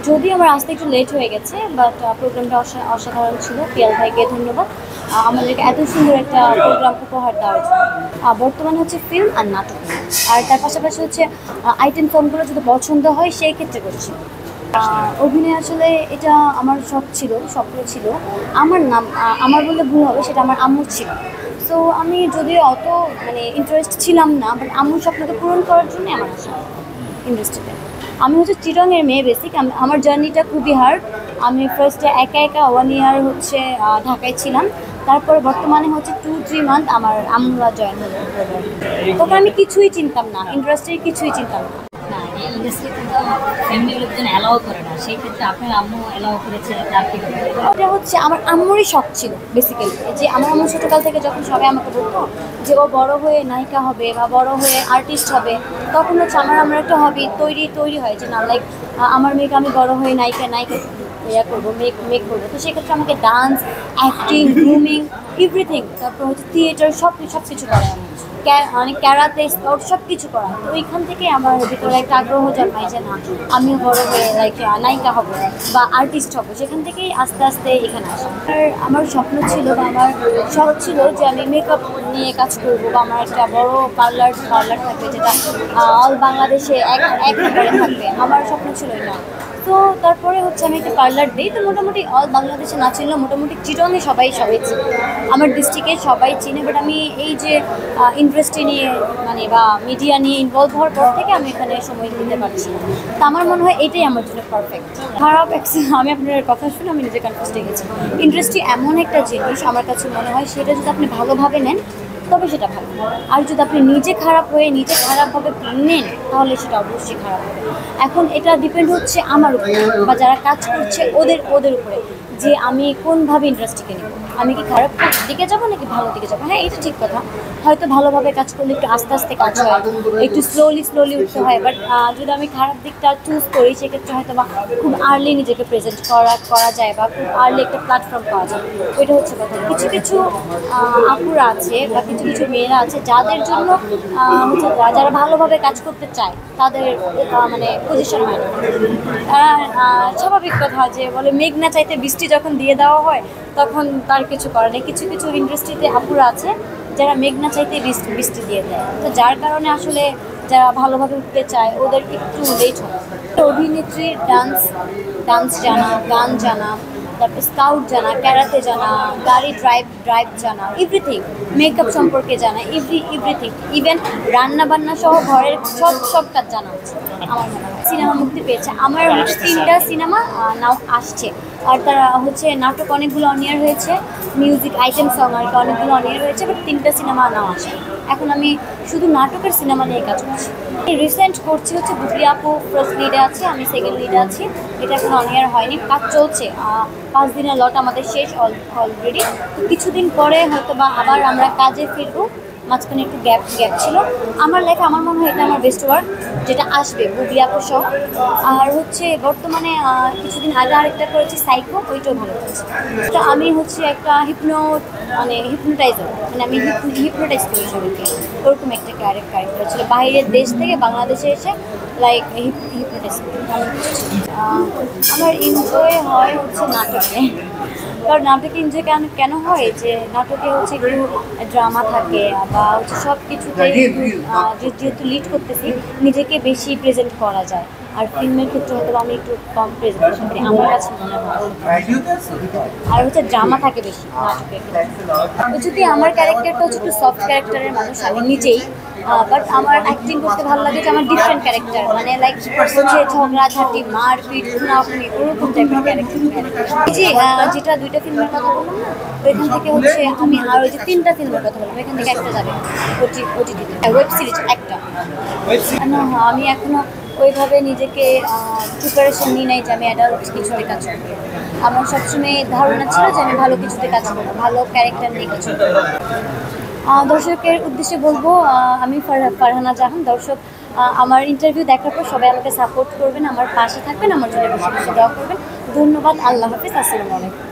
যদি আমার আসতে একটু লেট হয়ে গেছে, বাট প্রোগ্রামটা অসাধারণ ছিল। পিয়াল ভাইকে ধন্যবাদ আমাদেরকে এত সুন্দর একটা প্রোগ্রাম উপহার দেওয়ার জন্য। বর্তমানে হচ্ছে ফিল্ম আর নাটক, আর তার পাশাপাশি হচ্ছে আইটেম সংগুলো যদি পছন্দ হয় সেই ক্ষেত্রে করছি। অভিনয় আসলে এটা আমার শখ ছিল, স্বপ্ন ছিল। আমার নাম আমার বললে ভুল হবে, সেটা আমার আম্মুর ছিল। সো আমি যদিও অত ইন্টারেস্ট ছিলাম না, বাট আম্মুর স্বপ্নকে পূরণ করার জন্য আমার আশা ইন্ডাস্ট্রিতে। আমি হচ্ছে চিটংয়ের মেয়ে। বেসিক আমার জার্নিটা খুবই হার্ড। আমি ফার্স্টে একা একা 1 ইয়ার হচ্ছে ঢাকায় ছিলাম। তারপরে বর্তমানে হচ্ছে 2-3 মান্থ আমার আমরা জয়েন হলো। তখন আমি কিছুই চিনতাম না, ইন্ডাস্ট্রির কিছুই চিনতাম না। এটা হচ্ছে আমার আম্মুরই শখ ছিল বেসিক্যালি, যে আমার আম্মু ছোটকাল থেকে যখন সবাই আমাকে বলতো যে ও বড় হয়ে নায়িকা হবে বা বড় হয়ে আর্টিস্ট হবে, তখন হচ্ছে আমার একটা হবি তৈরি হয় যে না, লাইক আমার মেয়েকে আমি বড় হয়ে নায়িকা করবো, মেক করবো। তো সেক্ষেত্রে আমাকে ডান্স, অ্যাক্টিং, গ্রুমিং, এভরিথিং, তারপর হচ্ছে থিয়েটার, সব কিছু করে আমি, ক্যারাতে, স্পোর্টস সব কিছু করা। তো ওইখান থেকে আমার ভিতরে একটা আগ্রহ জন্মায় যে না, আমিও বড় হয়ে লাইক নায়িকা হবো বা আর্টিস্ট হবো। সেখান থেকেই আস্তে আস্তে এখানে আসা। আর আমার স্বপ্ন ছিল বা আমার শখ ছিল যে আমি মেকআপ নিয়ে কাজ করবো, বা আমার একটা বড় পার্লার থাকবে, যেটা অল বাংলাদেশে এক নাম্বারে থাকবে। আমার স্বপ্ন ছিল না। তো তারপরে হচ্ছে আমি একটা পার্লার দিই। তো মোটামুটি অল বাংলাদেশে না চিনলেও মোটামুটি চিটংয়ে সবাই চিনে, আমার ডিস্ট্রিক্টে সবাই চিনে। বাট আমি এই যে ইন্ডাস্ট্রি নিয়ে বা মিডিয়া নিয়ে ইনভলভ হওয়ার পর থেকে আমি এখানে সময় দিতে পারছি। তো আমার মনে হয় এটাই আমার জন্য পারফেক্ট। খারাপ আমি আপনার কথা শুনে আমি নিজে কনফিউজ হয়ে গেছি। ইন্ডাস্ট্রি এমন একটা জিনিস আমার কাছে মনে হয়, সেটা যদি আপনি ভালোভাবে নেন তবে সেটা ভালো। আর যদি আপনি নিজে খারাপভাবে নেন, তাহলে সেটা অবশ্যই খারাপ হবে। এখন এটা ডিপেন্ড হচ্ছে আমার উপরে বা যারা কাজ করছে ওদের উপরে, যে আমি কোনভাবে ইন্ডাস্ট্রিকে নেব। আমি কি খারাপ দিকে যাবো নাকি ভালো দিকে যাবো? হ্যাঁ, এটা ঠিক কথা। হয়তো ভালোভাবে কাজ করলে একটু আস্তে আস্তে কাজ হয়, একটু স্লোলি উঠতে হয়। বাট যদি আমি খারাপ দিকটা চুজ করি, সেক্ষেত্রে হয়তো বা খুব আর্লি নিজেকে প্রেজেন্ট করা যায়, বা খুব আর্লি একটা প্ল্যাটফর্ম পাওয়া যায়। ওইটা হচ্ছে কথা। কিছু আপুরা আছে বা কিছু মেয়েরা আছে যাদের জন্য হচ্ছে যারা ভালোভাবে কাজ করতে চায়, তাদের পজিশন হয় না। স্বাভাবিক কথা যে বলে মেঘ না চাইতে বৃষ্টি যখন দিয়ে দেওয়া হয়, তখন তার কিছু করে নেই। কিছু ইন্ডাস্ট্রিতে আপুরা আছে যারা মেঘ না চাইতে বৃষ্টি দিয়ে দেয়। তো যার কারণে আসলে যারা ভালোভাবে উঠতে চায় ওদের একটু লেট হয়। অভিনেত্রী ডান্স জানা, গান জানা, তারপর স্কাউট জানা, ক্যারাতে জানা, গাড়ি ড্রাইভ জানা, এভরিথিং, মেকআপ সম্পর্কে জানা, এভরিথিং, ইভেন রান্না বান্না সহ ঘরের সব কাজ জানা হচ্ছে আমার মনে হয়। সিনেমা মুক্তি পেয়েছে আমার 3টা সিনেমা নাও আসছে। আর তারা হচ্ছে নাটক অনেকগুলো অনিয়ার হয়েছে, মিউজিক আইটেম সং আর অনেকগুলো অনিয়ার হয়েছে, বাট 3টা সিনেমা নাও আসে। এখন আমি শুধু নাটকের সিনেমা নিয়ে কাজ করছি। রিসেন্ট করছি হচ্ছে বুবলি আপু ফার্স্ট লিডে আছে, আমি সেকেন্ড লিডে আছি। এটা এখন অনিয়ার হয়নি, কাজ চলছে। 5 দিনের লট আমাদের শেষ অলরেডি। তো কিছুদিন পরে হয়তো বা আবার আমরা কাজে ফিরবো। মাঝখানে একটু গ্যাপ ছিল। আমার লেখা, আমার মনে হয় এটা আমার বেস্ট ওয়ার্ক, যেটা আসবে বুবলি আপু সহ। আর হচ্ছে বর্তমানে কিছুদিন আগে আরেকটা করেছি সাইকো, ওইটাও ভালো হয়েছে। তো আমি হচ্ছে একটা হিপনোটাইজার, আমি হিপনোটাইজ করি সবাইকে। ওরকম একটা ক্যারেক্টার ছিল, বাইরের দেশ থেকে বাংলাদেশে এসে লাইক হিপনোটাইজ করি। আমার এনজয় হয় হচ্ছে নাটকে। কারণ নাটকে এনজয় কেন হয়, যে নাটকে হচ্ছে একটু ড্রামা থাকে, বা হচ্ছে সব কিছুতে যেহেতু লিড করতেছি, নিজেকে বেশি প্রেজেন্ট করা যায়। আর ফিল্মের ক্ষেত্রে হয়তো আমি একটু কম প্রেজেন্টেশন করি, আমার কাছে মনে হয়। আর হচ্ছে ড্রামা থাকে বেশি নাটকের ক্ষেত্রে। যদি আমার ক্যারেক্টারটা হচ্ছে একটু সফট ক্যারেক্টারের মানুষ আমি নিজেই, বাট আমার অ্যাক্টিং করতে ভালো লাগে যে আমার ডিফারেন্ট ক্যারেক্টার, লাইক হচ্ছে ঝগড়াঝাটি, মারপিট, খুনাখুনি, ওরকম টাইপের ক্যারেক্টার। জি, যেটা 2টা ফিল্মের কথা বললাম না, ওইখান থেকে হচ্ছে আমি আরও যে 3টা ফিল্মের কথা বললাম, এখান থেকে একটা যাবে ওটিটিতে, ওয়েব সিরিজ একটা। না, আমি এখনো ওইভাবে নিজেকে প্রিপারেশন নিই নাই যে আমি অ্যাডাল্ট কিছুতে কাজ করবো। আমার সবসময় ধারণা ছিল যে আমি ভালো কিছুতে কাজ করবো, ভালো ক্যারেক্টার নিয়ে কাজ করবো। দর্শকের উদ্দেশ্যে বলবো, আমি ফারহানা জাহান। দর্শক আমার ইন্টারভিউ দেখার পর সবাই আমাকে সাপোর্ট করবেন, আমার পাশে থাকবেন, আমার জন্য বেশি দোয়া করবেন। ধন্যবাদ। আল্লাহ হাফিজ। আসসালামু আলাইকুম।